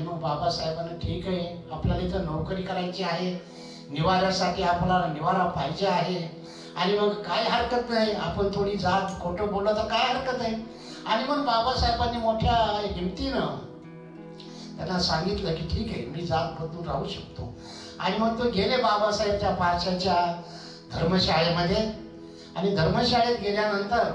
आणि मग बाबासाहेबांना ठीक आहे, आपल्याला इथं नोकरी करायची आहे, निवाऱ्यासाठी आपल्याला निवारा पाहिजे आहे, आणि मग काय हरकत नाही, आपण थोडी जात खोटं बोललं तर काय हरकत आहे. आणि मग बाबासाहेबांनी मोठ्या हिमतीनं त्यांना सांगितलं की ठीक आहे, मी जात बदलून राहू शकतो. आणि मग तो गेले बाबासाहेबच्या पारशाच्या धर्मशाळेमध्ये. आणि धर्मशाळेत गेल्यानंतर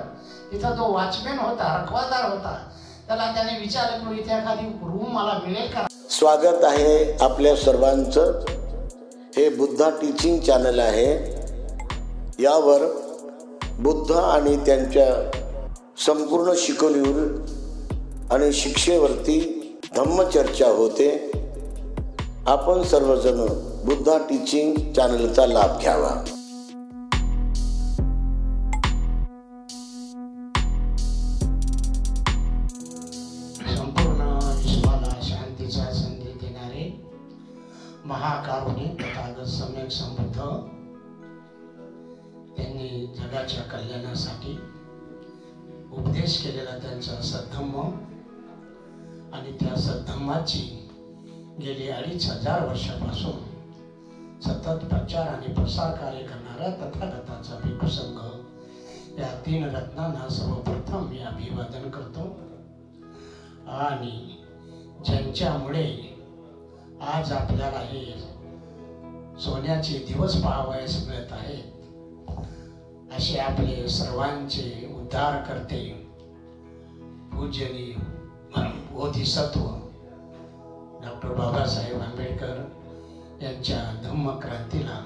तिथं जो वॉचमॅन होता, रखवालदार होता, त्याला त्याने विचारलं की इथे एखादी रूम मला मिळेल का. स्वागत आहे आपल्या सर्वांचं. हे बुद्धा टीचिंग चॅनल आहे. यावर बुद्ध आणि त्यांच्या संपूर्ण शिकवणीवर आणि शिक्षेवरती धम्मचर्चा होते. आपण सर्वजण बुद्धा टीचिंग चॅनलचा लाभ घ्यावा. संपूर्ण विश्वाला शांतीचा संदेश देणारे महाकारुणिक तथागत सम्यक संबुद्ध, त्यांनी जगाच्या कल्याणासाठी उपदेश केलेला त्यांचा सद्धम्म आणि त्या सद्धम्माची गेली 2500 वर्षापासून सतत प्रचार आणि प्रसार कार्य करणाऱ्या तथागताचा भिक्खू संघ या 3 रत्नांना सर्वप्रथम मी अभिवादन करतो. आणि ज्यांच्यामुळे आज आपल्याला हे सोन्याचे दिवस पाहावयास मिळत आहेत, असे आपले सर्वांचे उद्धार करते पूजनीय बोधिसत्व डॉक्टर बाबासाहेब आंबेडकर यांच्या धम्मक्रांतीला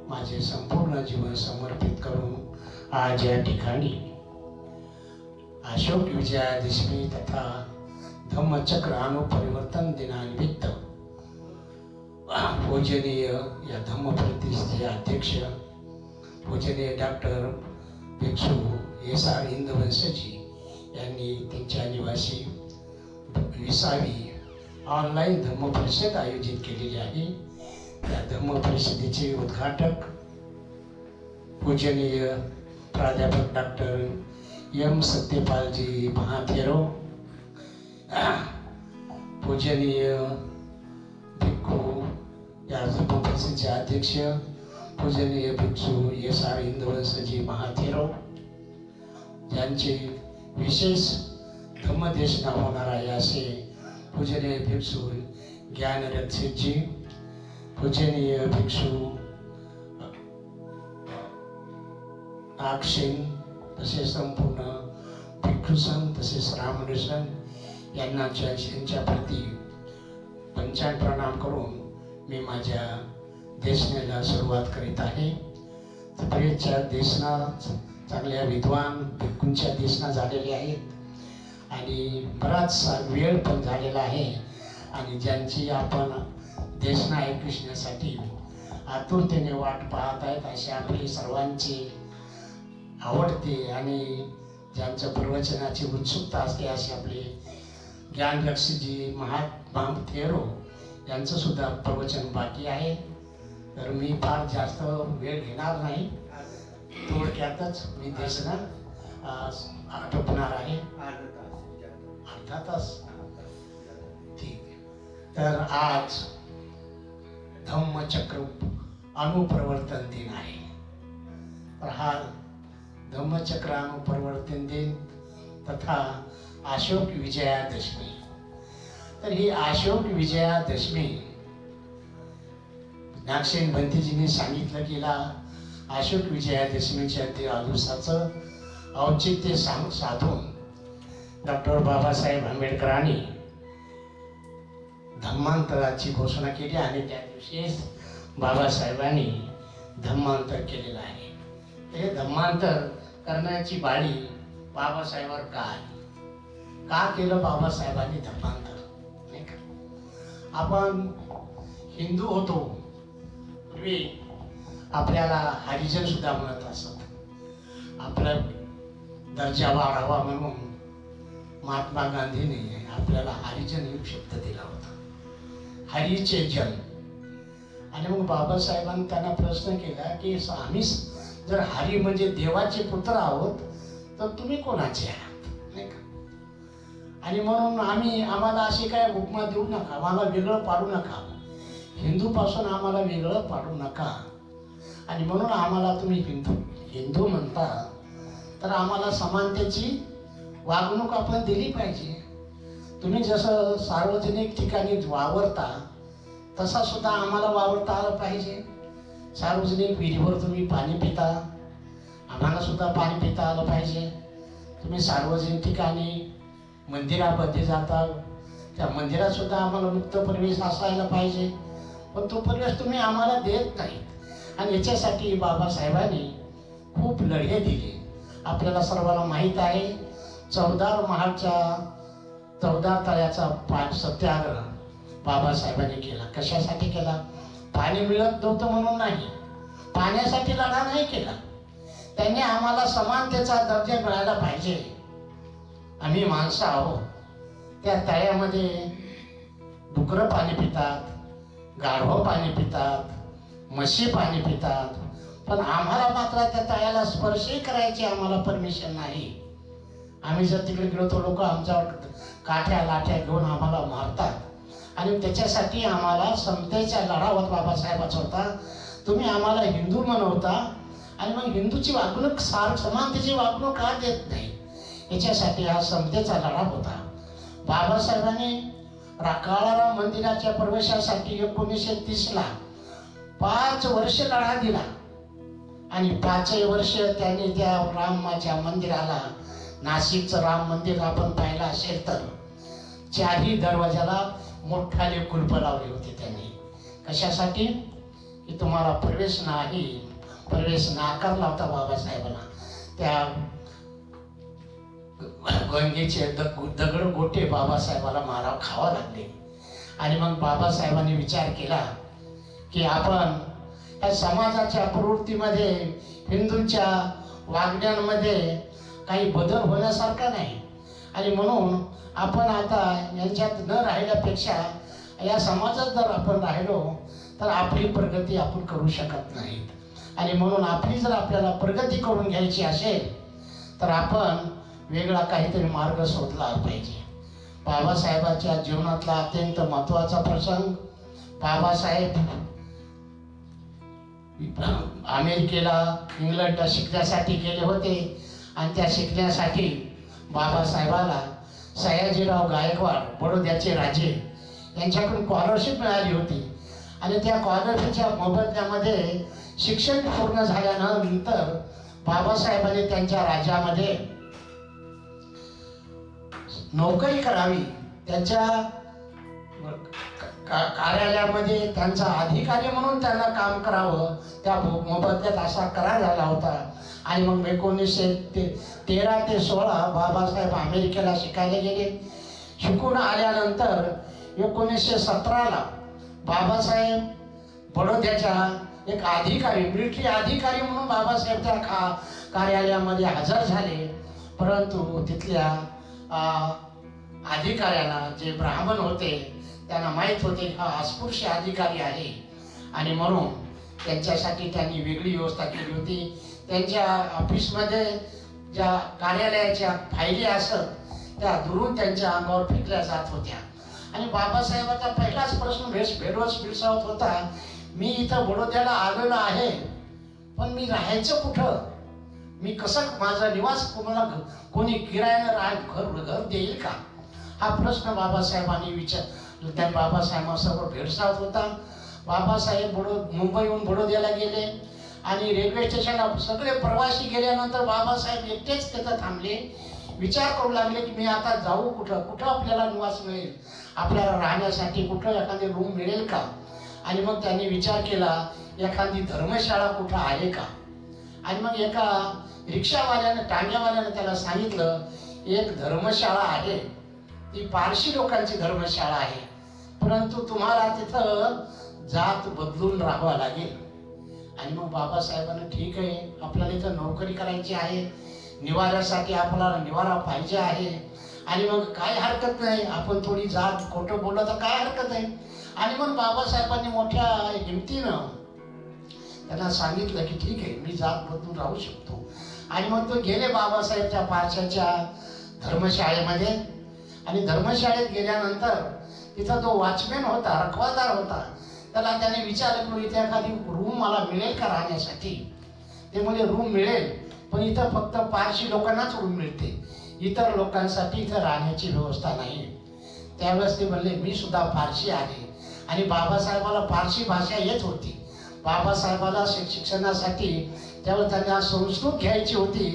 माझे संपूर्ण जीवन समर्पित करून आज या ठिकाणी अशोक विजयादशमी तथा धम्मचक्र अनुपरिवर्तन दिनानिमित्त पूजनीय या धम्म प्रतिष्ठेचे अध्यक्ष पूजनीय डॉक्टर भिक्षू एस.आर. इंदवंशजी यांनी त्यांच्या निवासी 20वी ऑनलाईन धम्म परिषद आयोजित केलेली आहे. त्या धम्म परिषदेचे उद्घाटक पूजनीय प्राध्यापक डॉक्टर एम. सत्यपालजी महाथेरो, पूजनीय भिक्खू या धम्म परिषदेचे अध्यक्ष पूजनीय भिक्षू एस.आर. इंदवंशजी महाथेरो, ज्यांचे विशेष धम्मदेशना होणार आहे असे पूजनीय भिक्षू ज्ञानरक्षितजी, पूजनीय भिक्षू नागसेन, तसेच संपूर्ण भिक्षू संघ तसेच रामनुसन यांना यांच्या प्रती पंचांग प्रणाम करून मी माझ्या देशनेला सुरुवात करीत आहे. बरेचशा देशना चांगल्या विद्वान भिक्खूंच्या देशना झालेले आहेत आणि बराचसा वेळ पण झालेला आहे. आणि ज्यांची आपण देशना ऐकण्यासाठी आतुरतेने वाट पाहत आहेत असे आपले सर्वांचे आवडते आणि ज्यांच्या प्रवचनाची उत्सुकता असते असे आपले ज्ञानरक्षितजी महात्मा थेरो यांचं सुद्धा प्रवचन बाकी आहे. तर मी फार जास्त वेळ घेणार नाही, थोडक्यातच मी देशना आटोपणार आहे. अर्धा तास ठीक आहे. तर आज धम्मचक्र अनुप्रवर्तन दिन आहे. तर हा धम्मचक्र अनुप्रवर्तन दिन तथा अशोक विजयादशमी. तर ही अशोक विजयादशमी नागसेन भंतेजींनी सांगितलं की अशोक विजयादशमीच्या दिवसाचं औचित्य साधून डॉक्टर बाबासाहेब आंबेडकरांनी धम्मांतराची घोषणा केली आणि त्या दिवशीच बाबासाहेबांनी धम्मांतर केलेलं आहे. हे धम्मांतर करण्याची बाळी बाबासाहेबांवर का केलं बाबासाहेबांनी धम्मांतर, नाही का. आपण हिंदू होतो, पूर्वी आपल्याला हरिजन सुद्धा म्हणत असत. आपला दर्जा वाढावा म्हणून महात्मा गांधींनी आपल्याला हरिजन एक शब्द दिला होता, हरीचे जन. आणि मग बाबासाहेबांनी त्यांना प्रश्न केला की आम्ही जर हरी म्हणजे देवाचे पुत्र आहोत तर तुम्ही कोणाचे आहात, नाही का. आणि म्हणून आम्हाला अशी काय उपमा देऊ नका, आम्हाला वेगळं पाडू नका, हिंदूपासून आम्हाला वेगळं पाडू नका. आणि म्हणून आम्हाला तुम्ही हिंदू म्हणता तर आम्हाला समानतेची वागणूक आपण दिली पाहिजे. तुम्ही जसं सार्वजनिक ठिकाणी वावरता तसा सुद्धा आम्हाला वावरता आलं पाहिजे. सार्वजनिक विहिरीवर तुम्ही पाणी पिता, आम्हाला सुद्धा पाणी पिता आलं पाहिजे. तुम्ही सार्वजनिक ठिकाणी मंदिरामध्ये जाता, त्या मंदिरात सुद्धा आम्हाला मुक्त प्रवेश असायला पाहिजे. पण तो प्रवेश तुम्ही आम्हाला देत नाही. आणि याच्यासाठी बाबासाहेबांनी खूप लढे दिले. आपल्याला सर्वांना माहीत आहे 14 मार्चच्या 14 तळ्याचा सत्याग्रह बाबासाहेबांनी केला. कशासाठी केला? पाणी मिळत नव्हतं म्हणून नाही, पाण्यासाठी लढा नाही केला. त्यांनी आम्हाला समानतेचा दर्जा मिळायला पाहिजे. आम्ही माणसं आहोत. त्या तळ्यामध्ये डुकरं पाणी पितात, गाढवं पाणी पितात, म्हशी पाणी पितात, पण आम्हाला मात्र त्या तळ्याला स्पर्शही करायची आम्हाला परमिशन नाही. आम्ही जर तिकडे गेलो तर लोक आमच्यावर काठ्या लाठ्या घेऊन आम्हाला मारतात. आणि त्याच्यासाठी आम्हाला समतेचा लढा होत बाबासाहेबाचा होता. तुम्ही आम्हाला हिंदू म्हणवता आणि मग हिंदूची वागणूक समानतेची वागणूक का देत नाही? याच्यासाठी हा समतेचा लढा होता. बाबासाहेबांनी काळाराम मंदिराच्या प्रवेशासाठी 1930ला 5 वर्ष लढा दिला. आणि 5 वर्ष त्यांनी त्या रामाच्या मंदिराला, नाशिकचं राम मंदिर आपण पाहिलं असेल तर 4ही दरवाजाला मोठाले कुलप लावले होते त्यांनी. कशासाठी? की तुम्हाला प्रवेश नाही, प्रवेश नाकारला होता बाबासाहेबांना. त्या गंगेचे दगड गोटे बाबासाहेबाला मारा खावा लागले. आणि मग बाबासाहेबांनी विचार केला की आपण या समाजाच्या प्रवृत्तीमध्ये, हिंदूंच्या वागण्यांमध्ये काही बदल होण्यासारखा नाही. आणि म्हणून आपण आता यांच्यात न राहिल्यापेक्षा या समाजात जर आपण राहिलो तर आपली प्रगती आपण करू शकत नाही. आणि म्हणून आपल्याला प्रगती करून घ्यायची असेल तर आपण वेगळा काहीतरी मार्ग शोधला पाहिजे. बाबासाहेबांच्या जीवनातला अत्यंत महत्त्वाचा प्रसंग, बाबासाहेब अमेरिकेला, इंग्लंडला शिकण्यासाठी गेले होते. आणि त्या शिकण्यासाठी बाबासाहेबाला सयाजीराव गायकवाड, बडोद्याचे राजे, यांच्याकडून स्कॉलरशिप मिळाली होती. आणि त्या स्कॉलरशिपच्या मोबदल्यामध्ये शिक्षण पूर्ण झाल्यानंतर बाबासाहेबांनी त्यांच्या राज्यामध्ये नोकरी करावी, त्यांच्या कार्यालयामध्ये त्यांचा अधिकारी म्हणून त्यांना काम करावं, त्या मोबदल्यात असा करार झाला होता. आणि मग 1913 ते 16 बाबासाहेब अमेरिकेला शिकायला गेले. शिकून आल्यानंतर 1917ला बाबासाहेब बडोद्याच्या एक अधिकारी, मिलिटरी अधिकारी म्हणून बाबासाहेब त्या कार्यालयामध्ये हजर झाले. परंतु तिथल्या अधिकाऱ्याला, जे ब्राह्मण होते, त्यांना माहीत होते हा अस्पृश्य अधिकारी आहे. आणि म्हणून त्यांच्यासाठी त्यांनी वेगळी व्यवस्था केली होती. त्यांच्या ऑफिसमध्ये ज्या कार्यालयाच्या फायली असत त्या दुरून त्यांच्या अंगावर फेकल्या जात होत्या. आणि बाबासाहेबांचा पहिलाच प्रश्न भेडवत होता, मी इथं बडोद्याला आलेलो आहे, पण मी राहायचं कुठं? मी कसं, माझा निवास कोणी किरायानं घर देईल का? हा प्रश्न बाबासाहेबांनी त्या बाबासाहेबांसमोर भेडसावत होता. बाबासाहेब मुंबईहून बडोद्याला गेले. आणि रेल्वे स्टेशनला सगळे प्रवासी गेल्यानंतर बाबासाहेब एकटेच तिथं थांबले. विचार करू लागले की मी आता जाऊ कुठं आपल्याला निवास मिळेल, आपल्याला राहण्यासाठी कुठं एखादी रूम मिळेल का? आणि मग त्यांनी विचार केला एखादी धर्मशाळा कुठं आहे का? आणि मग एका रिक्षावाल्यानं, टांग्यावाल्यानं त्याला सांगितलं एक धर्मशाळा आहे, ती पारशी लोकांची धर्मशाळा आहे, परंतु तुम्हाला तिथं जात बदलून राहावं लागेल. आणि मग बाबासाहेबांना ठीक आहे, आपल्याला इथं नोकरी करायची आहे, निवाऱ्यासाठी आपल्याला निवारा पाहिजे आहे, आणि मग काय हरकत नाही, आपण थोडी जात खोटं बोललं तर काय हरकत आहे. आणि मग बाबासाहेबांनी मोठ्या हिमतीनं त्यांना सांगितलं की ठीक आहे, मी जात बदलून राहू शकतो. आणि मग तो गेले बाबासाहेबच्या पारशाच्या धर्मशाळेमध्ये. आणि धर्मशाळेत गेल्यानंतर तिथं जो वॉचमॅन होता, रखवालदार होता, त्याला त्याने विचारलं की इथे एखादी रूम मला मिळेल का राहण्यासाठी. ते म्हणजे रूम मिळेल, पण इथं फक्त पारशी लोकांनाच रूम मिळते, इतर लोकांसाठी इथं राहण्याची व्यवस्था नाही. त्यावेळेस ते म्हणले मी सुद्धा पारशी आहे आणि बाबासाहेबाला पारशी भाषा येत होती. बाबासाहेबाला शिक्षणासाठी त्यावेळेस त्यांना संस्कृत घ्यायची होती.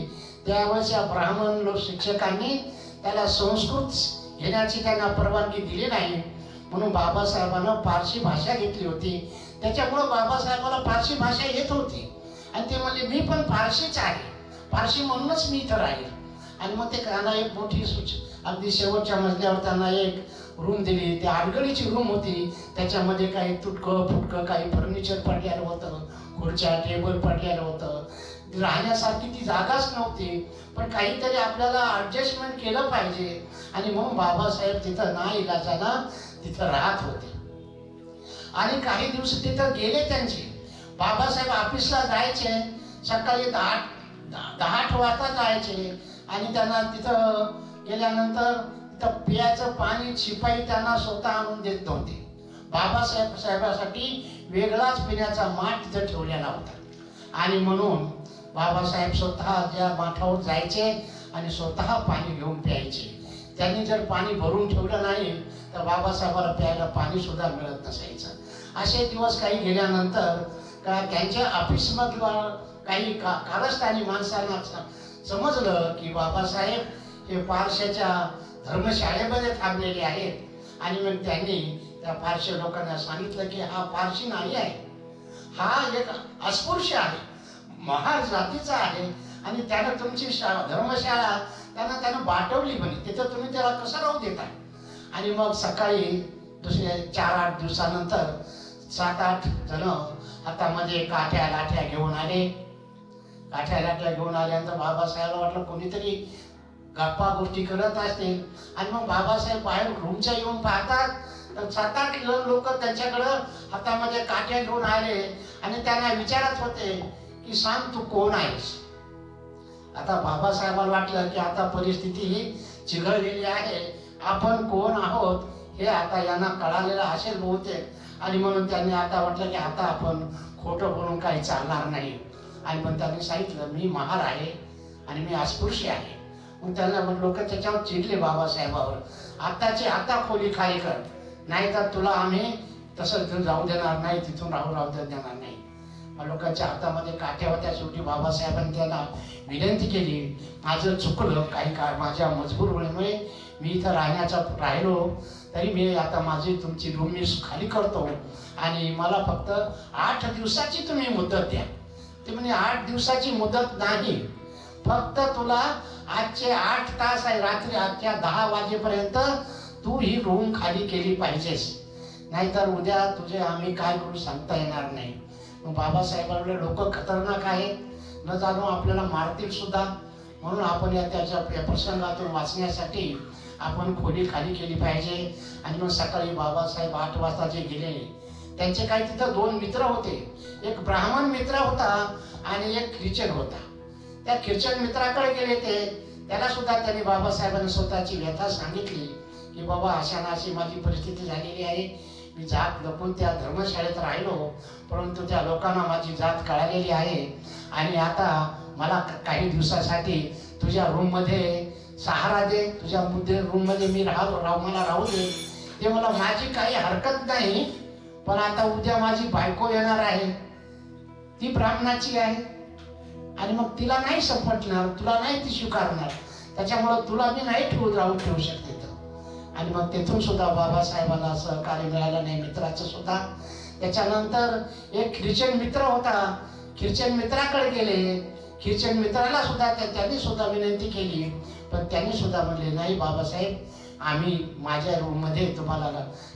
त्यावेळेस या ब्राह्मण लोक शिक्षकांनी त्याला संस्कृत घेण्याची त्यांना परवानगी दिली नाही, म्हणून बाबासाहेबांना पारशी भाषा घेतली होती. त्याच्यामुळं बाबासाहेबाला पारशी भाषा येत होती आणि ते म्हणले मी पण पारशीच आहे, पारशी म्हणूनच मी इथं राहील. आणि मग ते त्यांना एक मोठी अगदी शेवटच्या मजल्यावर त्यांना एक रूम दिली. ती आडगळीची रूम होती, त्याच्यामध्ये काही तुटकं फुटकं काही फर्निचर पडलेलं होतं, खुर्च्या टेबल पडलेलं होतं. राहण्यासारखी ती जागाच नव्हती, पण काहीतरी आपल्याला ॲडजस्टमेंट केलं पाहिजे. आणि म्हणून बाबासाहेब तिथं नाईलाजानं तिथं राहत होते. आणि काही दिवस तिथं गेले त्यांचे. बाबासाहेब ऑफिसला जायचे, सकाळी 10 वाजता जायचे आणि त्यांना तिथं गेल्यानंतर तिथं पियाचं पाणी शिपाई त्यांना स्वतः आणून देत नव्हते. बाबासाहेबासाठी वेगळाच पिण्याचा माठ तिथं ठेवलेला होता आणि म्हणून बाबासाहेब स्वतः त्या माठावर जायचे आणि स्वतः पाणी घेऊन प्यायचे. त्यांनी जर पाणी भरून ठेवलं नाही तर बाबासाहेबाला प्यायला पाणी सुद्धा मिळत नसायचं. असे दिवस काही गेल्यानंतर त्यांच्या ऑफिसमधलं काही कारस्थानी माणसांना समजलं की बाबासाहेब हे पारशाच्या धर्मशाळेमध्ये थांबलेले आहेत. आणि मग त्यांनी त्या पारशी लोकांना सांगितलं की हा पारशी नाही आहे, हा एक अस्पृश्य आहे, महार जातीचा आहे आणि त्यानं तुमची धर्मशाळा त्यानं बाटवली म्हणे, तिथं तुम्ही त्याला कसं राहू देता. आणि मग सकाळी दुसऱ्या 4-8 दिवसानंतर 7-8 जण हातामध्ये काठ्या लाठ्या घेऊन आले. काठ्या लाठ्या घेऊन आल्यानंतर बाबासाहेबला वाटलं कोणीतरी गप्पा गोष्टी करत असतील. आणि मग बाबासाहेब बाहेर रूमच्या येऊन पाहतात तर 7-8 लोक त्यांच्याकडं हातामध्ये काठ्या घेऊन आले आणि त्यांना विचारत होते की सांग तू कोण आहेस. आता बाबासाहेबाला वाटलं की आता परिस्थिती ही चिघळलेली आहे, आपण कोण आहोत हे आता यांना कळालेलं असेल बहुतेक. आणि म्हणून त्यांनी आता वाटलं की आता आपण खोटं बोलून काही चालणार नाही. आणि पण त्यांनी सांगितलं मी महार आहे आणि मी अस्पृश्य आहे. मग त्यांना लोक त्याच्यावर चिडले बाबासाहेबावर, आताची आता खोली खाली कर, नाही तर तुला आम्ही तसं जाऊ देणार नाही, तिथून राहू देणार नाही. मग लोकांच्या हातामध्ये काठ्या होत्या. शेवटी बाबासाहेबांनी त्यांना विनंती केली, माझं चुकलं, काही काळ माझ्या मजबुरीमुळे मी इथं राहिलो, तरी मी आता माझी तुमची रूम मी खाली करतो आणि मला फक्त 8 दिवसाची तुम्ही मुदत द्या. ते म्हणजे 8 दिवसाची मुदत नाही, फक्त तुला आजचे 8 तास आहे, रात्री आजच्या 10 वाजेपर्यंत तू ही रूम खाली केली पाहिजेस, नाहीतर उद्या तुझे आम्ही काय करू सांगता येणार नाही. मग बाबासाहेबांना लोक खतरनाक आहेत, न जाणू आपल्याला मारतील सुद्धा, म्हणून आपण या प्रसंगातून वाचण्यासाठी आपण खोली खाली केली पाहिजे. आणि मग सकाळी बाबासाहेब 8 वाजता जे गेले, त्यांचे काही तिथं 2 मित्र होते, एक ब्राह्मण मित्र होता आणि एक ख्रिश्चन होता. त्या ख्रिश्चन मित्राकडे गेले त्याला सुद्धा त्यांनी बाबासाहेबांनी स्वतःची व्यथा सांगितली की बाबा अशी माझी परिस्थिती झालेली आहे, मी जात लपून त्या धर्मशाळेत राहिलो, परंतु त्या लोकांना माझी जात कळालेली आहे आणि आता मला काही दिवसासाठी तुझ्या रूममध्ये सहारा दे, तुझ्या रूममध्ये मी मला राहू दे. ते मला माझी काही हरकत नाही, पण आता उद्या माझी बायको येणार आहे, ती ब्राह्मणाची आहे आणि मग तिला नाही सपटणार, तुला नाही ती स्वीकारणार, त्याच्यामुळं तुला मी नाही राहू ठेवू शकते. आणि मग तेथून सुद्धा बाबासाहेबांना सहकार्य मिळालं नाही, मित्राचं सुद्धा. त्याच्यानंतर एक ख्रिश्चन मित्र होता, ख्रिश्चन मित्राकडे गेले, ख्रिश्चन मित्राला सुद्धा त्यांनी सुद्धा विनंती केली, पण त्यांनी सुद्धा म्हणले नाही बाबासाहेब, आम्ही माझ्या रूममध्ये तुम्हाला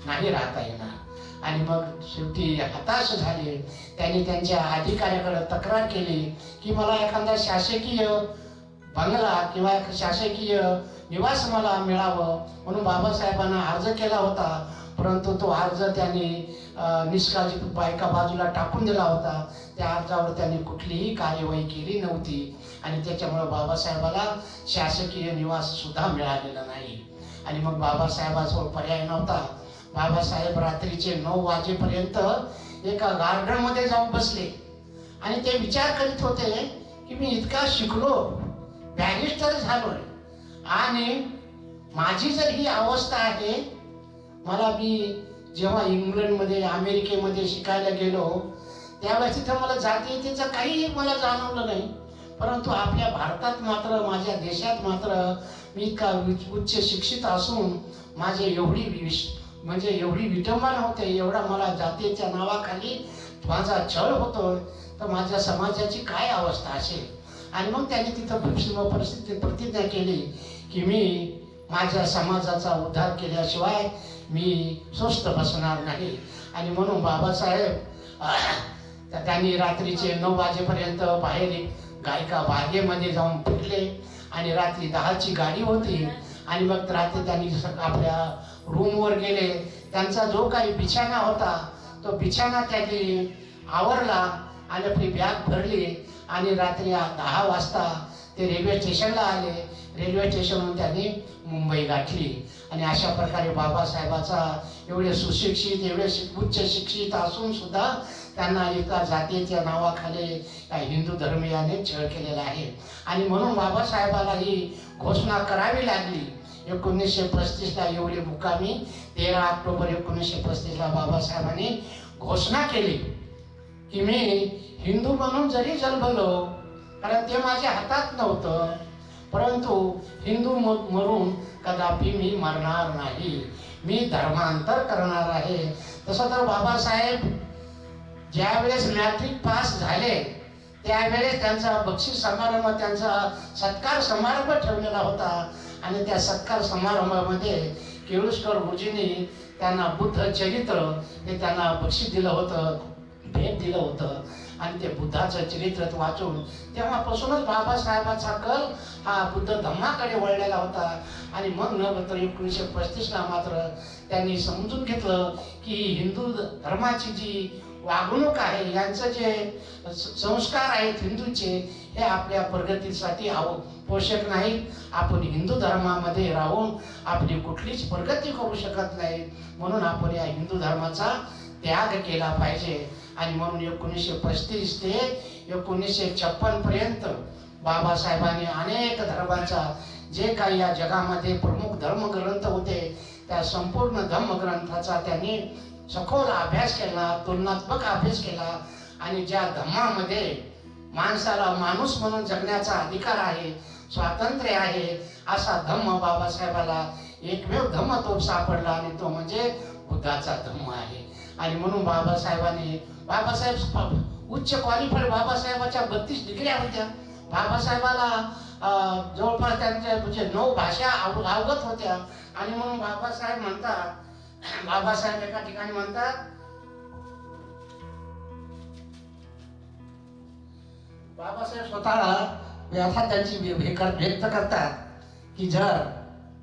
नाही राहता येणार. आणि मग शेवटी हताश झाले. त्यांनी त्यांच्या अधिकाऱ्याकडे तक्रार केली की मला एखादा शासकीय बंगला किंवा शासकीय निवास मला मिळावं, म्हणून बाबासाहेबांना अर्ज केला होता, परंतु तो अर्ज त्यांनी निष्काळजी बायका बाजूला टाकून दिला होता. त्या अर्जावर त्यांनी कुठलीही कार्यवाही केली नव्हती आणि त्याच्यामुळे बाबासाहेबाला शासकीय निवास सुद्धा मिळालेला नाही. आणि मग बाबासाहेबाजवळ पर्याय नव्हता. बाबासाहेब रात्रीचे 9 वाजेपर्यंत एका गार्डनमध्ये जाऊन बसले आणि ते विचार करीत होते की मी इतका शिकलो, बॅरिस्टर झालोय आणि माझी जर ही अवस्था आहे, मी जेव्हा इंग्लंडमध्ये अमेरिकेमध्ये शिकायला गेलो त्यावेळेस तिथं मला जातीयतेचं काही मला जाणवलं नाही, परंतु आपल्या भारतात मात्र, माझ्या देशात मात्र मी इतका उच्च शिक्षित असून माझे एवढी विटंबना होते, एवढा मला जातीच्या नावाखाली माझा छळ होतो, तर माझ्या समाजाची काय अवस्था असेल. आणि मग त्यांनी तिथं परिस्थिती प्रतिज्ञा केली की मी माझ्या समाजाचा उद्धार केल्याशिवाय मी स्वस्थ बसणार नाही. आणि म्हणून बाबासाहेब त्यांनी रात्रीचे 9 वाजेपर्यंत बाहेर गायका बागेमध्ये जाऊन फिरले आणि रात्री 10ची गाडी होती आणि मग रात्री त्यांनी आपल्या रूमवर गेले. त्यांचा जो काही बिछाना होता तो बिछाना त्यांनी आवरला आणि आपली बॅग भरली आणि रात्री 10 वाजता ते रेल्वे स्टेशनला आले. रेल्वे स्टेशनवरून त्यांनी मुंबई गाठली. आणि अशा प्रकारे बाबासाहेबाचा एवढे सुशिक्षित, एवढे उच्च शिक्षित असून सुद्धा त्यांना एका जातीच्या नावाखाली हिंदू धर्मीयाने छळ केलेला आहे. आणि म्हणून बाबासाहेबाला ही घोषणा करावी लागली. 1935ला एवढी मुकामी 13 ऑक्टोबर 1935ला बाबासाहेबांनी घोषणा केली की मी हिंदू म्हणून जरी जन्मलो, कारण ते माझ्या हातात नव्हतं, परंतु हिंदू मरून कदापि मी मरणार नाही, मी धर्मांतर करणार आहे. तसं तर बाबासाहेब ज्यावेळेस मॅट्रिक पास झाले त्यावेळेस त्यांचा बक्षीस समारंभ, त्यांचा सत्कार समारंभ ठेवलेला होता आणि त्या सत्कार समारंभामध्ये केळुस्कर गुरुजींनी त्यांना बुद्ध चरित्र हे त्यांना बक्षीस दिलं होतं, भेट दिलं होतं. आणि ते बुद्धाचं चरित्र वाचून तेव्हापासूनच बाबासाहेबाचा कल हा बुद्ध धम्माकडे वळलेला होता. आणि मग नंतर 1935ला मात्र त्यांनी समजून घेतलं की हिंदू धर्माची जी वागणूक आहे, यांचं जे संस्कार आहेत हिंदूचे, हे आपल्या प्रगतीसाठी पोषक नाहीत. आपण हिंदू धर्मामध्ये राहून आपली कुठलीच प्रगती करू शकत नाही. म्हणून आपण या हिंदू धर्माचा त्याग केला पाहिजे. आणि म्हणून 1935 ते 1956 पर्यंत बाबासाहेबांनी अनेक धर्मांचा जे काही या जगामध्ये प्रमुख धर्मग्रंथ होते त्या संपूर्ण धर्मग्रंथाचा त्यांनी सखोल अभ्यास केला, तुलनात्मक अभ्यास केला. आणि ज्या धम्मामध्ये माणसाला माणूस म्हणून जगण्याचा अधिकार आहे, स्वातंत्र्य आहे, असा धम्म बाबासाहेबाला एकमेव धम्म तो सापडला आणि तो म्हणजे बुद्धाचा धम्म आहे. आणि म्हणून बाबासाहेब उच्च क्वालिफाईड, बाबासाहेबाच्या 32 डिग्र्या होत्या. बाबासाहेबाला जवळपास त्यांच्या म्हणजे 9 भाषा अवगत होत्या. आणि म्हणून बाबासाहेब एका ठिकाणी म्हणतात, बाबासाहेब स्वतःला व्यथा त्यांची व्यक्त करतात की जर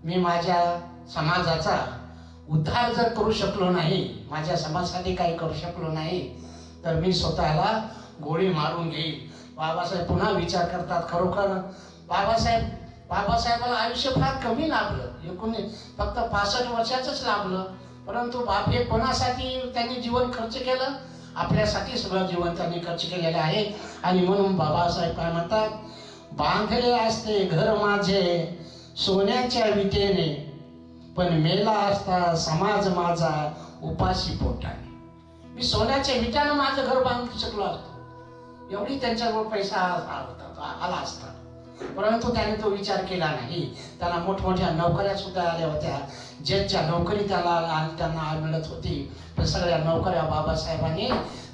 मी माझ्या समाजाचा उद्धार जर करू शकलो नाही, माझ्या समाजासाठी काही करू शकलो नाही, तर मी स्वतःला गोळी मारून घेईल. बाबासाहेब पुन्हा विचार करतात. खरोखर बाबासाहेबाला आयुष्य फार कमी लाभलं, फक्त 65 वर्षाचंच लाभलं. परंतु हे कोणासाठी त्यांनी जीवन खर्च केलं? आपल्यासाठी सगळं जीवन त्यांनी खर्च केलेलं आहे. आणि म्हणून बाबासाहेब काय म्हणतात, बांधले असते घर माझे सोन्याच्या विटेने, पण मेला असता समाज माझा उपाशी पोटाने. मी सोन्याच्या विटाने माझं घर बांधू शकलो असतो, एवढी त्यांच्याजवळ पैसा आला असता. परंतु त्याने तो विचार केला नाही. त्याला मोठमोठ्या नोकऱ्या सुद्धा आल्या होत्या, जेटच्या नोकरी त्यांना मिळत होती, पण सगळ्या नोकऱ्या बाबासाहेबांनी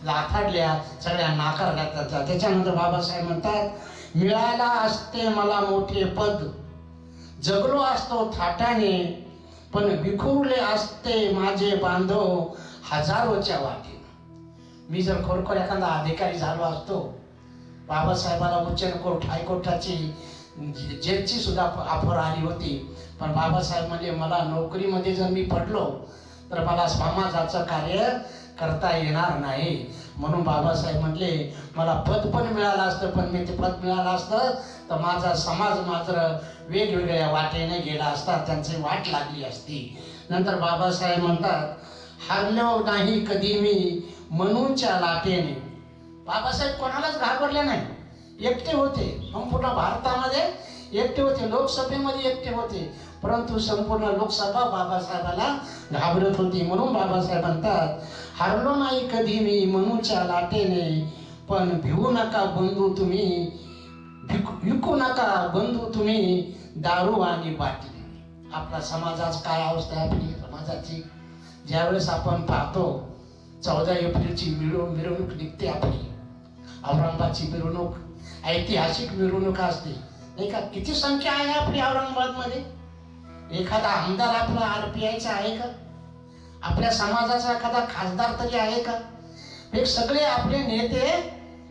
लाथाडल्या, सगळ्या नाकारल्या. त्याच्यानंतर बाबासाहेब म्हणतात, मिळाला असते मला मोठे पद, जगलो असतो थाटाने, पण विखुरले असते माझे बांधव हजारोच्या वाटेने. मी जर खरोखर एखादा अधिकारी झालो असतो, बाबासाहेबाला उच्च कोर्ट हायकोर्टाची जेलची सुद्धा ऑफर आली होती, पण बाबासाहेब म्हणजे मला नोकरीमध्ये जर मी पडलो तर मला समाजाचं कार्य करता येणार नाही. म्हणून बाबासाहेब म्हटले, मला पद पण मिळालं असतं, पण मी ते पद मिळालं असतं तर माझा समाज मात्र वेगवेगळ्या वाटेने गेला असता, त्यांची वाट लागली असती. नंतर बाबासाहेब म्हणतात, हरलो नाही कधी मी मनूच्या लाटेने. बाबासाहेब कोणालाच घाबरले नाही, एकटे होते. संपूर्ण भारतामध्ये एकटे होते, लोकसभेमध्ये एकटे होते, परंतु संपूर्ण लोकसभा बाबासाहेबाला घाबरत होती. म्हणून बाबासाहेब म्हणतात, हरलो नाही कधी मी मनूच्या लाटेने, पण भिवू नका बंधू तुम्ही, विकू नका बंधू तुम्ही दारू आणि बाटली. आपला समाजाची काय अवस्था आहे आपली समाजाची? ज्यावेळेस आपण पाहतो 14 एप्रिलची मिरवणूक निघते आपली, औरंगाबादची मिरवणूक, ऐतिहासिक मिरवणूक असते नाही का? किती संख्या आहे आपली औरंगाबादमध्ये? एखादा आमदार आपला RPIचा आहे का? आपल्या समाजाचा एखादा खासदार तरी आहे का? हे सगळे आपले नेते.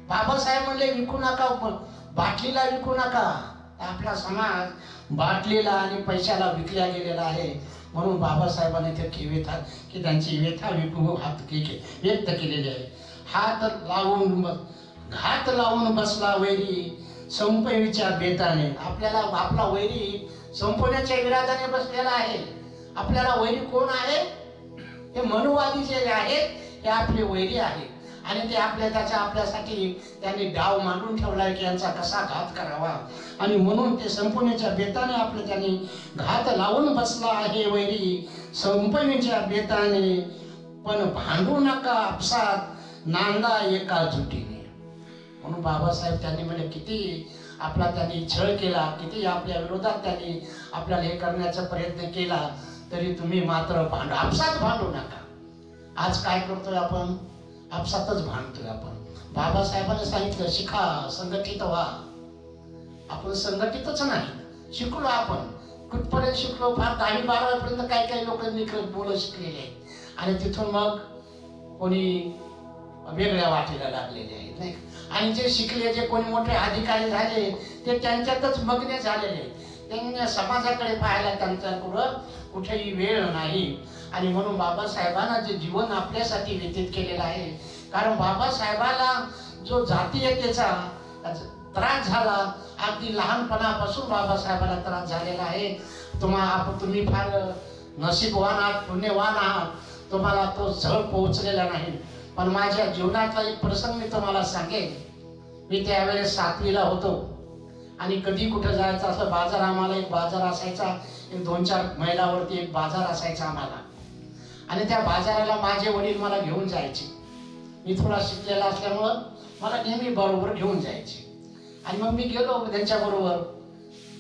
बाबासाहेब म्हणले विकू नका, बाटलीला विकू नका. आपला समाज बाटलीला आणि पैशाला विकल्या गेलेला आहे. म्हणून बाबासाहेबांनी ते व्यथा की त्यांची व्यथा व्यक्त केलेली आहे. घात लावून बसला वैरी संपविच्या बेताने. आपल्याला आपला वैरी संपवण्याच्या विरोधाने बसलेला आहे. आपल्याला वैरी कोण आहे? हे मनुवादी जे आहेत हे आपले वैरी आहेत, आणि ते आपल्यासाठी त्यांनी डाव मांडून ठेवला की यांचा कसा घात करावा, आणि म्हणून ते संपवण्याच्या बेताने आपले त्यांनी घात लावून बसला आहे वैरी संपवण्याच्या बेताने. पण भांडू नका आपसात नांदा एका जुटीने. म्हणून बाबासाहेब त्यांनी म्हणजे किती आपला त्यांनी छळ केला, किती आपल्या विरोधात त्यांनी आपल्याला हे करण्याचा प्रयत्न केला, तरी तुम्ही मात्र आपसात भांडू नका. आज काय करतोय आपण? आपसातच भांडतोय आपण. बाबासाहेबांनी सांगितलं शिका, संघटित व्हा. आपण संघटितच नाही, शिकलो. आपण कुठपर्यंत शिकलो? फार 10-12 पर्यंत काही लोकांनी बोलत शिकलेले आहेत, आणि तिथून मग कोणी वेगळ्या वाटेला लागलेले आहेत नाही. आणि जे शिकले, जे कोणी मोठे अधिकारी झाले, ते त्यांच्यातच मग्न झालेले. त्यांनी समाजाकडे पाहायला त्यांच्याकडं कुठेही वेळ नाही. आणि म्हणून बाबासाहेबांना जे जीवन आपल्यासाठी व्यतीत केलेलं आहे, कारण बाबासाहेबाला जो जातीयतेचा त्रास झाला, अगदी लहानपणापासून बाबासाहेबाला त्रास झालेला आहे. तुम्ही फार नशीबवान आहात, पुण्यवान आहात, तुम्हाला तो झळ पोहोचलेला नाही. पण माझ्या जीवनातला एक प्रसंग मी तुम्हाला सांगेन. मी त्यावेळेस 7वीला होतो, आणि कधी कुठं जायचं असं बाजार, आम्हाला एक बाजार असायचा, एक 2-4 मैलावरती एक बाजार असायचा आम्हाला, आणि त्या बाजाराला माझे वडील मला घेऊन जायचे. मी थोडा शिकलेला असल्यामुळं मला नेहमी बरोबर घेऊन जायचे. आणि मग मी गेलो त्यांच्याबरोबर.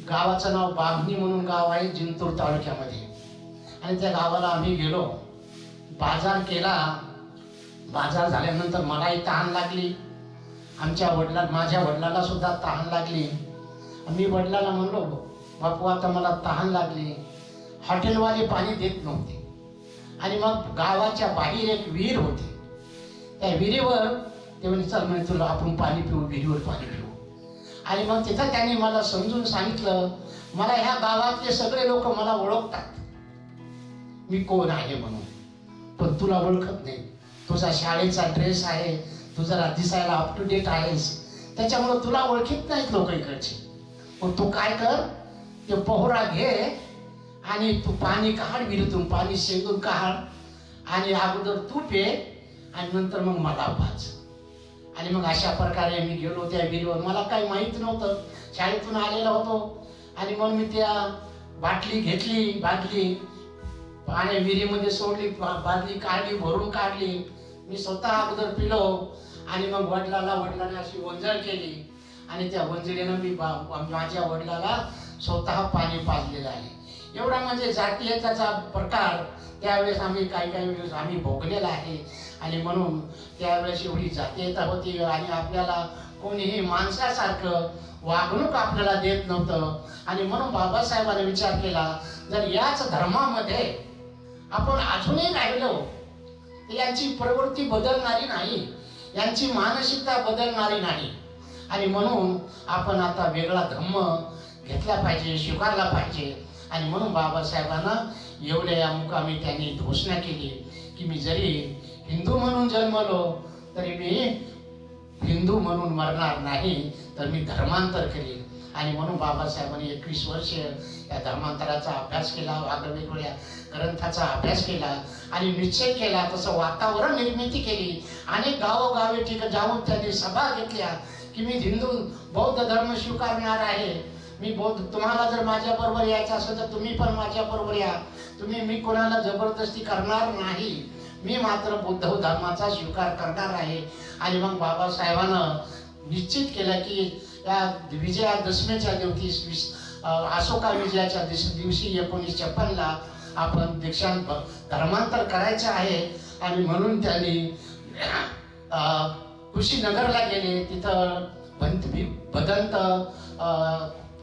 गावाचं नाव बागणी म्हणून गाव आहे जिंतूर तालुक्यामध्ये, आणि त्या गावाला आम्ही गेलो. बाजार केला. बाजार झाल्यानंतर मलाही तहान लागली, माझ्या वडिलांना सुद्धा तहान लागली. मी वडिलांना म्हणलो, बापू आता मला तहान लागली. हॉटेलवाले पाणी देत नव्हते, आणि मग गावाच्या बाहेर एक विहीर होती. त्या विहिरीवर ते म्हणे, चल म्हणे तुला आपण पाणी पिऊ, विहिरीवर पाणी पिऊ. आणि मग तिथं त्यांनी मला समजून सांगितलं, मला ह्या गावातले सगळे लोक मला ओळखतात मी कोण आहे म्हणून, पण तुला ओळखत नाही. तुझा शाळेचा ड्रेस आहे, तू जरा दिसायला अप टू डेट आहेस, त्याच्यामुळे तुला ओळखीत नाहीत लोक इकडचे. मग तू काय कर, ते पोहरा घे आणि तू पाणी काढ, विहिरीतून पाणी शेंदून काढ, आणि अगोदर तू पे, आणि नंतर मग मला भाज. आणि मग अशा प्रकारे मी गेलो त्या विहिरीवर. मला काही माहीत नव्हतं, शाळेतून आलेला होतो. आणि मग मी त्या बाटली घेतली, बादली पाणी विहिरीमध्ये सोडली, बादली काढली, भरून काढली. मी स्वतः अगोदर पिलो, आणि मग वडिलांनी अशी वंजळ केली, आणि त्या वंजळीनं मी माझ्या वडिलाला स्वतः पाणी पाजलेलं आहे. एवढा म्हणजे जातीयतेचा प्रकार त्यावेळेस आम्ही काही आम्ही भोगलेला आहे. आणि म्हणून त्यावेळेस एवढी जातीयता होती, आणि आपल्याला कोणीही माणसासारखं वागणूक आपल्याला देत नव्हतं. आणि म्हणून बाबासाहेबांनी विचार केला, जर याच धर्मामध्ये आपण अजूनही राहिलो तर यांची प्रवृत्ती बदलणारी नाही, यांची मानसिकता बदलणारी नाही. आणि म्हणून आपण आता वेगळा धर्म घेतला पाहिजे, स्वीकारला पाहिजे. आणि म्हणून बाबासाहेबांना एवढ्या मुकामी त्यांनी घोषणा केली की मी जरी हिंदू म्हणून जन्मलो तरी मी हिंदू म्हणून मरणार नाही, तर मी धर्मांतर करेल. आणि म्हणून बाबासाहेबांनी 21 वर्ष या धर्मांतराचा अभ्यास केला, वेगवेगळ्या ग्रंथाचा अभ्यास केला आणि निश्चय केला. तसं वातावरण निर्मिती केली. अनेक गावोगावी जाऊन त्यांनी सभा घेतल्या की मी हिंदू बौद्ध धर्म स्वीकारणार आहे. मी बौद्ध, तुम्हाला जर माझ्या बरोबर यायचं असेल तर तुम्ही पण माझ्या बरोबर या. मी कोणाला जबरदस्ती करणार नाही. मी मात्र बुद्ध धर्माचा स्वीकार करणार आहे. आणि मग बाबासाहेबांना निश्चित केलं की या विजयादशमीच्या दिवशी, अशोका विजयाच्या दिवशी 1956ला आपण दीक्षांत धर्मांतर करायचं आहे. आणि म्हणून त्यांनी कुशीनगरला गेले. तिथं भदंत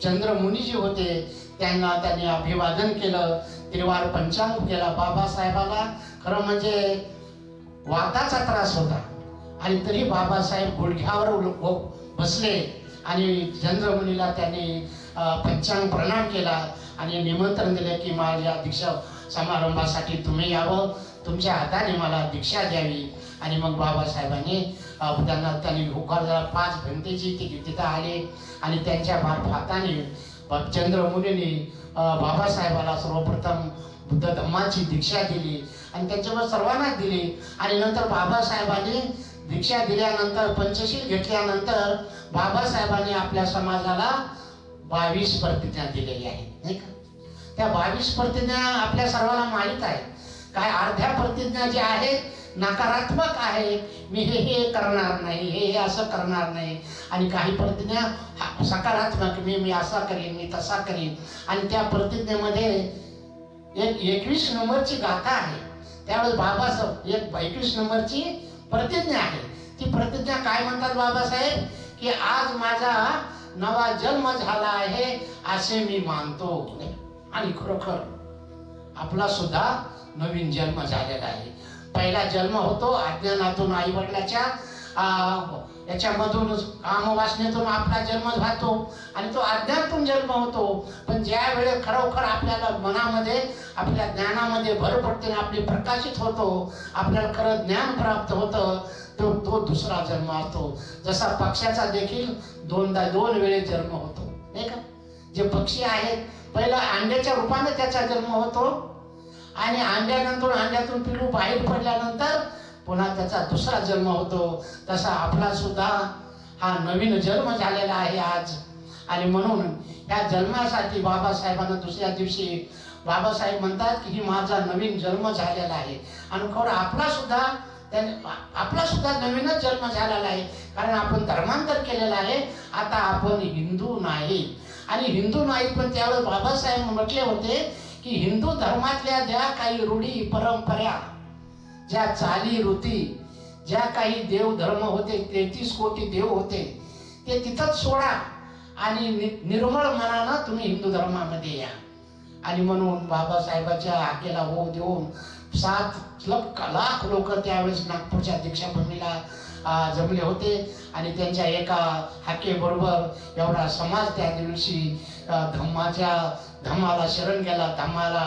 चंद्रमुनी जी होते त्यांनी अभिवादन केलं, त्रिवार पंचांग केला. बाबासाहेबाला खरं म्हणजे वाताचा त्रास होता आणि तरी बाबासाहेब गुडघ्यावर बसले आणि चंद्रमुनीला त्यांनी पंचांग प्रणाम केला आणि निमंत्रण दिले की माझ्या दीक्षा समारंभासाठी तुम्ही यावं, तुमच्या हाताने मला दीक्षा द्यावी. आणि मग बाबासाहेबांनी त्यांनी होकार 5 घंटेची तिथं आले आणि त्यांच्या हाताने चंद्रमुनींनी बाबासाहेबाला सर्वप्रथम बुद्ध धम्माची दीक्षा दिली आणि त्याच्यावर सर्वांनाच दिली. आणि नंतर बाबासाहेबांनी दीक्षा दिल्यानंतर पंचशील घेतल्यानंतर बाबासाहेबांनी आपल्या समाजाला 22 प्रतिज्ञा दिलेल्या आहेत, नाही का. त्या 22 प्रतिज्ञा आपल्या सर्वांना माहीत आहे. काय अर्ध्या प्रतिज्ञा ज्या आहेत नकारात्मक आहे, मी हे करणार नाही, हे असं करणार नाही. आणि काही प्रतिज्ञा सकारात्मक, मी असा करीन, मी तसा करीन. आणि त्या प्रतिज्ञेमध्ये एक 21 नंबरची गाथा आहे. त्यावेळेस बाबासाहेब 21 नंबरची प्रतिज्ञा आहे. ती प्रतिज्ञा काय म्हणतात बाबासाहेब की आज माझा नवा जन्म झाला आहे असे मी मानतो. आणि खरोखर आपला सुद्धा नवीन जन्म झालेला आहे. पहिला जन्म होतो अज्ञानातून, आई वडिलाच्या याच्यामधून, कामवासनेतून आपला जन्म झातो आणि तो अज्ञानातून जन्म होतो. पण ज्या वेळेस खरोखर आपल्याला मनामध्ये आपल्या ज्ञानामध्ये भर पडते, आपली प्रकाशित होतो, आपल्याला खरं ज्ञान प्राप्त होतं, तो दुसरा जन्म असतो. जसा पक्ष्याचा देखील 2 वेळेस जन्म होतो, नाही का. जे पक्षी आहेत पहिला अंड्याच्या रूपाने त्याचा जन्म होतो आणि अंड्यातून पिलू बाहेर पडल्यानंतर पुन्हा त्याचा दुसरा जन्म होतो. तसा आपला सुद्धा हा नवीन जन्म झालेला आहे आज. आणि म्हणून या जन्मासाठी बाबासाहेबांना दुसऱ्या दिवशी बाबासाहेब म्हणतात की ही माझा नवीन जन्म झालेला आहे. आणि खरं आपला सुद्धा नवीनच जन्म झालेला आहे, कारण आपण धर्मांतर केलेलं आहे. आता आपण हिंदू नाही. आणि हिंदू नाही, पण त्यावेळेस बाबासाहेब म्हटले होते की हिंदू धर्मातल्या ज्या काही रूढी परंपरा, ज्या चाली रीती, ज्या काही देव धर्म होते, 33 कोटी देव होते, ते तिथंच सोडा आणि निर्मळ मनानं तुम्ही हिंदू धर्मामध्ये या. आणि म्हणून बाबासाहेबाच्या हाकेला हो देऊन 7 लाख लोक त्यावेळेस नागपूरच्या दीक्षाभूमीला जमले होते. आणि त्यांच्या एका हाकेबरोबर एवढा समाज त्या दिवशी धम्माला शरण गेला, धम्माला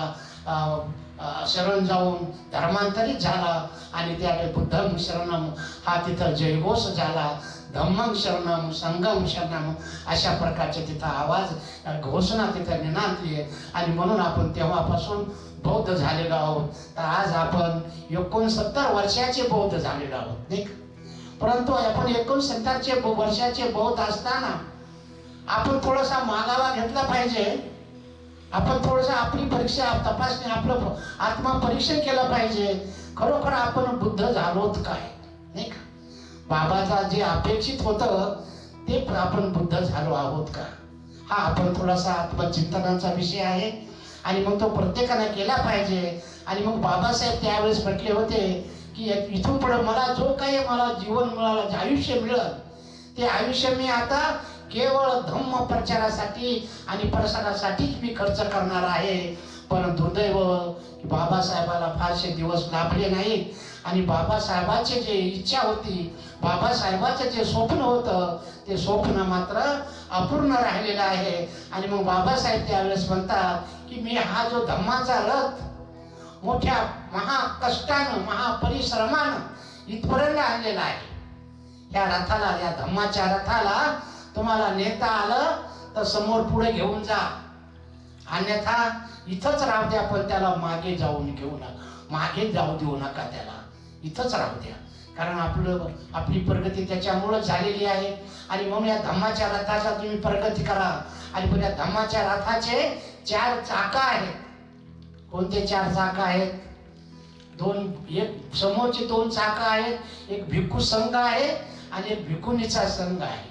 शरण जाऊन धर्मांतरित झाला. आणि त्यावेळी बुद्धं शरणम हा तिथं जयघोष झाला. धम्मं शरणम, संघं शरणम, अशा प्रकारचे तिथं आवाज घोषणा तिथं निनादली आहे. आणि म्हणून आपण तेव्हापासून बौद्ध झालेलो आहोत. तर आज आपण 69 वर्षाचे बौद्ध झालेलो आहोत, नाही का. परंतु आपण 69 वर्षाचे बौद्ध असताना आपण थोडासा मागावा घेतला पाहिजे. आपण थोडंसं आपली परीक्षा तपासणी, आपलं आत्मपरीक्षण केलं पाहिजे. खरोखर आपण बुद्ध झालोत काय, नाही का. बाबाचा जे अपेक्षित होतं ते आपण बुद्ध झालो आहोत का, हा आपण थोडासा आत्मचिंतनाचा विषय आहे. आणि मग तो प्रत्येकाने केला पाहिजे. आणि मग बाबासाहेब त्यावेळेस म्हटले होते की इथून पुढे मला जो काही जीवन मिळालं, जे आयुष्य मिळालं, ते आयुष्य मी आता केवळ धम्म प्रचारासाठी आणि प्रसारासाठीच मी खर्च करणार आहे. पण दुर्दैव बाबासाहेबाला फारसे दिवस लाभले नाहीत. आणि बाबासाहेबाची जी इच्छा होती, बाबासाहेबाचं जे स्वप्न होतं, ते स्वप्न मात्र अपूर्ण राहिलेलं आहे. आणि मग बाबासाहेब त्यावेळेस म्हणतात की मी हा जो धम्माचा रथ मोठ्या महाकष्टानं, महापरिश्रमानं इथपर्यंत आणलेला आहे. या रथाला, या धम्माच्या रथाला तुम्हाला नेता आलं तर समोर पुढे घेऊन जा, अन्यथा इथंच राहू द्या, पण त्याला मागे जाऊन घेऊ नका, मागे जाऊ देऊ नका, त्याला इथंच राहू द्या. कारण आपली प्रगती त्याच्यामुळे झालेली आहे. आणि म्हणून या धम्माच्या रथाचा तुम्ही प्रगती करा. आणि पण या धम्माच्या रथाचे 4 चाका आहेत. कोणते 4 चाका आहेत? एक समोरचे 2 चाका आहेत, एक भिक्खू संघ आहे आणि एक भिक्खुनीचा संघ आहे.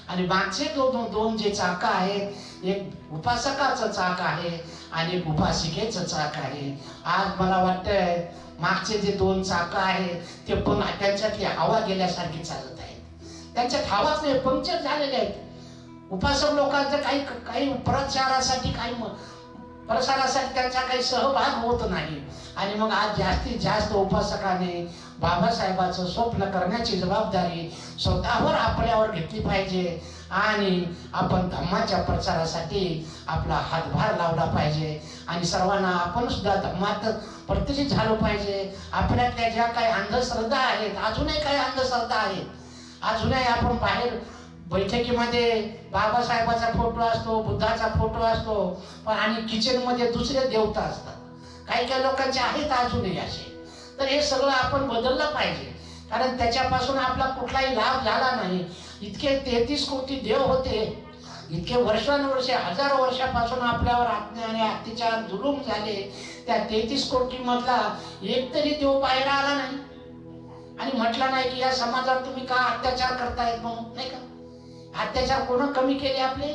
आणि मागचे दोन जे चाका आहेत, एक उपासकाचं चाक आहे आणि एक उपासिकेचं चाक आहे. आज मला वाटतंय मागचे जे 2 चाका आहेत ते पण त्यांच्यातली हवा गेल्यासारखी चालत आहेत. त्यांच्यात हवाच नाही, पंक्चर झालेले आहेत. उपासक लोकांचं काही प्रचारासाठी, काही प्रसारासाठी त्यांचा काही सहभाग होत नाही. आणि मग आज जास्तीत जास्त उपासकाने बाबासाहेबांचं स्वप्न करण्याची जबाबदारी स्वतःवर आपल्यावर घेतली पाहिजे. आणि आपण धम्माच्या प्रचारासाठी आपला हातभार लावला पाहिजे. आणि सर्वांना आपण सुद्धा धम्मात प्रतिष्ठित झालो पाहिजे. आपल्यातल्या ज्या काही अंधश्रद्धा आहेत, अजूनही काही अंधश्रद्धा आहेत, अजूनही आपण बाहेर बैठकीमध्ये बाबासाहेबाचा फोटो असतो, बुद्धाचा फोटो असतो, पण आणि किचनमध्ये दुसरे देवता असतात. काही लोकांचे आहेत अजूनही असे. तर हे सगळं आपण बदललं पाहिजे. कारण त्याच्यापासून आपला कुठलाही लाभ झाला नाही. इतके 33 कोटी देव होते, इतके वर्षानुवर्षे, हजारो वर्षापासून आपल्यावर अन्याय, अत्याचार, जुलूम झाले. त्या 33 कोटी मधला एक तरी देव बाहेर आला नाही आणि म्हटलं नाही की या समाजावर तुम्ही का अत्याचार करतायत म्हणून, नाही का? अत्याचार कोण कमी केले? आपले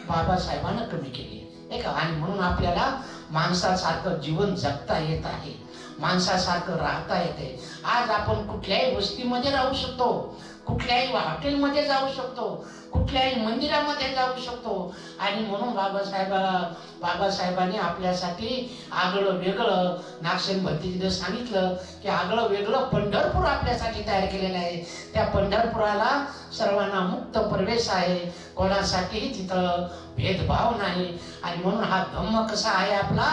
बाबासाहेबांना कमी केले, नाही का? आणि म्हणून आपल्याला माणसासारखं जीवन जगता येत आहे, माणसासारखं राहता येते. आज आपण कुठल्याही वस्तीमध्ये राहू शकतो, कुठल्याही हॉटेलमध्ये जाऊ शकतो, कुठल्याही मंदिरामध्ये जाऊ शकतो. आणि म्हणून बाबासाहेबांनी आपल्यासाठी आगळं वेगळं, नागसेन भंतीजीने सांगितलं की आगळं वेगळं पंढरपूर आपल्यासाठी तयार केलेलं आहे. त्या पंढरपुराला सर्वांना मुक्त प्रवेश आहे, कोणासाठीही तिथं भेदभाव नाही. आणि म्हणून हा धम्म कसा आहे आपला,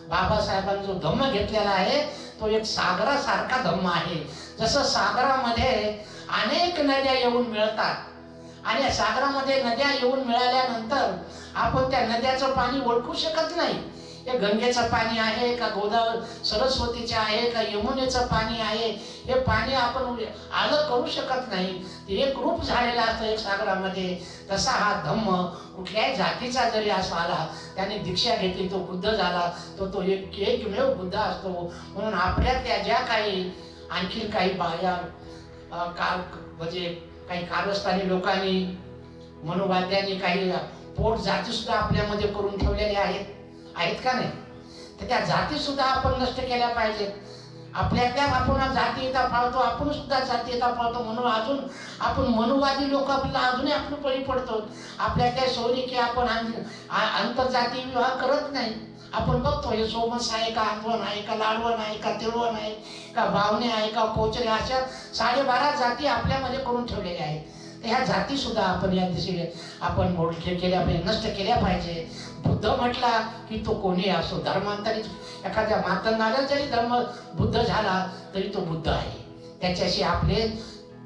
बाबासाहेबांनी जो धम्म घेतलेला आहे तो एक सागरासारखा धम्म आहे. जसं सागरामध्ये अनेक नद्या येऊन मिळतात आणि सागरामध्ये नद्या येऊन मिळाल्यानंतर आपण त्या नद्याचं पाणी ओळखू शकत नाही. हे गंगेचं पाणी आहे का, गोदावरी सरस्वतीचे आहे का, यमुनेचं पाणी आहे, हे पाणी आपण आलं करू शकत नाही. एक रूप झालेला असतं एक सागरामध्ये. तसा हा धम्म कुठल्याही जातीचा जरी असा आला, त्याने दीक्षा घेतली, तो बुद्ध झाला, तो एकमेव बुद्ध असतो. म्हणून आपल्यातल्या ज्या काही आणखी काही बाया म्हणजे काही कारस्थानी लोकांनी, मनोवाद्यांनी काही पोट जाती सुद्धा आपल्यामध्ये करून ठेवलेल्या आहेत का नाही? तर त्या जाती सुद्धा आपण नष्ट केल्या पाहिजेत. आपल्यातल्या आपण जातीयता पाळतो, आपण सुद्धा जातीयता पाळतो, म्हणून अजून आपण मनुवादी लोक आपल्याला अजूनही आपण बळी पडतो. आपल्यातल्या सौरिकी आपण आंतरजाती विवाह करत नाही. आपण बघतो हे सोमस आहे का, आंदवण आहे का, लाडवण आहे का, तिळवण आहे का, बावणे आहे का, कोचरे, अशा 12.5 जाती आपल्यामध्ये करून ठेवलेल्या आहेत. तर ह्या जाती सुद्धा आपण या दिशेने आपण मोडके केल्या पाहिजे, नष्ट केल्या पाहिजे. बुद्ध म्हटला की तो कोणी असो, धर्मांतरित एखाद्या मातंगाला जरी धर्म बुद्ध झाला तरी तो बुद्ध आहे. त्याच्याशी आपले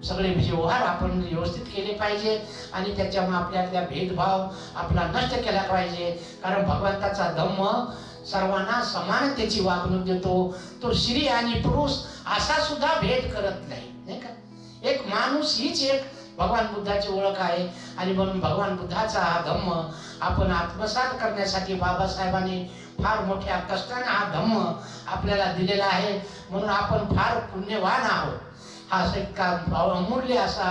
सगळे व्यवहार आपण व्यवस्थित केले पाहिजे आणि त्याच्यामुळे आपल्यातल्या भेदभाव आपला नष्ट केला पाहिजे. कारण भगवंताचा धम्म सर्वांना समानतेची वागणूक देतो. तो स्त्री आणि पुरुष असा सुद्धा भेद करत नाही, नाही का? एक माणूस हीच एक भगवान बुद्धाची ओळख आहे. आणि म्हणून भगवान बुद्धाचा हा धम्म आपण आत्मसात करण्यासाठी बाबासाहेबांनी फार मोठ्या कष्टाने हा धम्म आपल्याला दिलेला आहे. म्हणून आपण फार पुण्यवान आहोत. हा अमूल्य असा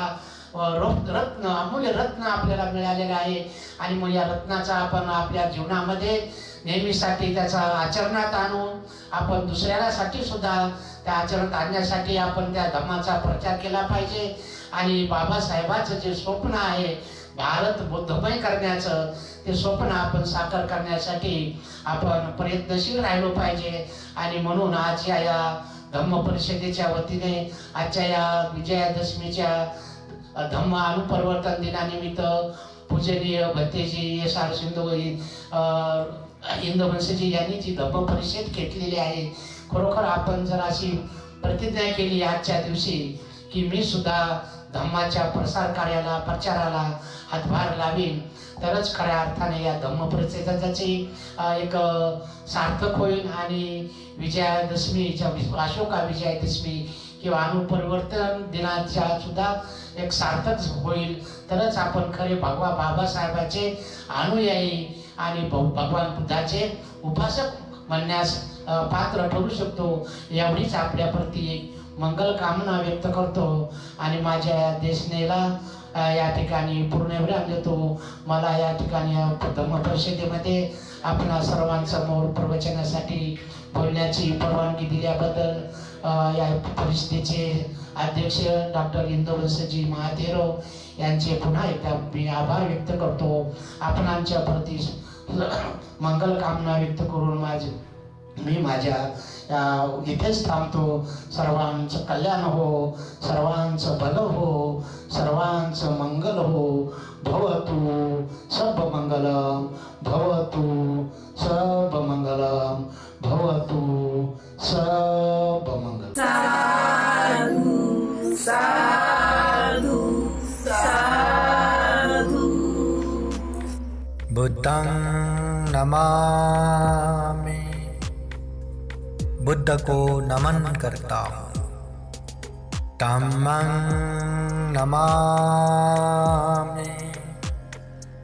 अमूल्य रत्न आपल्याला मिळालेला आहे. आणि मग या रत्नाचा आपण आपल्या जीवनामध्ये नेहमीसाठी त्याचा आचरणात आणून आपण दुसऱ्यासाठी सुद्धा त्या आचरणात आणण्यासाठी आपण त्या धम्माचा प्रचार केला पाहिजे. आणि बाबासाहेबांचं जे स्वप्न आहे भारत बुद्धमय करण्याचं, ते स्वप्न आपण साकार करण्यासाठी आपण प्रयत्नशील राहिलो पाहिजे. आणि म्हणून आजच्या या धम्म परिषदेच्या वतीने आजच्या या विजयादशमीच्या धम्म अनुपरिवर्तन दिनानिमित्त पूजनीय भत्तेजी SR हिंदवंशजी यांनी जी धम्म परिषद घेतलेली आहे, खरोखर आपण जर अशी प्रतिज्ञा केली आजच्या दिवशी की मी सुद्धा धम्माच्या प्रसार कार्याला प्रचाराला हातभार लावीन तरच खऱ्या अर्थाने या धम्म परिषदेची एक सार्थक होईल आणि विजयादशमीच्या अशोका विजयादशमी किंवा अणुपरिवर्तन दिनाच्या सुद्धा एक सार्थक होईल तरच आपण खरे बाबासाहेबाचे अनुयायी आणि भगवान बुद्धाचे उपासक म्हणण्यास पात्र ठरू शकतो. एवढीच आपल्याप्रती एक मंगल कामना व्यक्त करतो आणि माझ्या देशनेला या ठिकाणी पूर्ण विराम देतो. मला या ठिकाणी धम्म परिषदेमध्ये आपणा सर्वांसमोर प्रवचनासाठी बोलण्याची परवानगी दिल्याबद्दल या परिषदेचे अध्यक्ष डॉक्टर इंदुवंशजी महातेरो यांचे पुन्हा एकदा मी आभार व्यक्त करतो. आपण आमच्या प्रती मंगल कामना व्यक्त करून मी माझ्या इथेच थांबतो. सर्वांचं कल्याण हो, सर्वांचं भलं हो, सर्वांचं मंगल हो. भवतु सब मंगलम, भवतु सब मंगलम, भवतु सब मंगलम. साधु साधु साधु. बुद्धं नमामि, बुद्ध को नमन करता हूँ. धम्मं नमामि,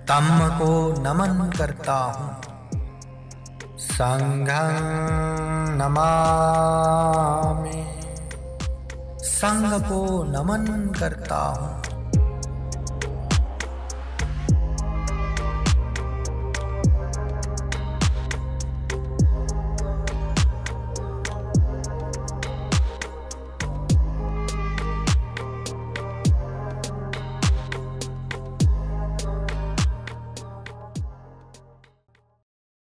धम्म को नमन करता हूँ. संघं नमामि, संघ को नमन करता हूँ.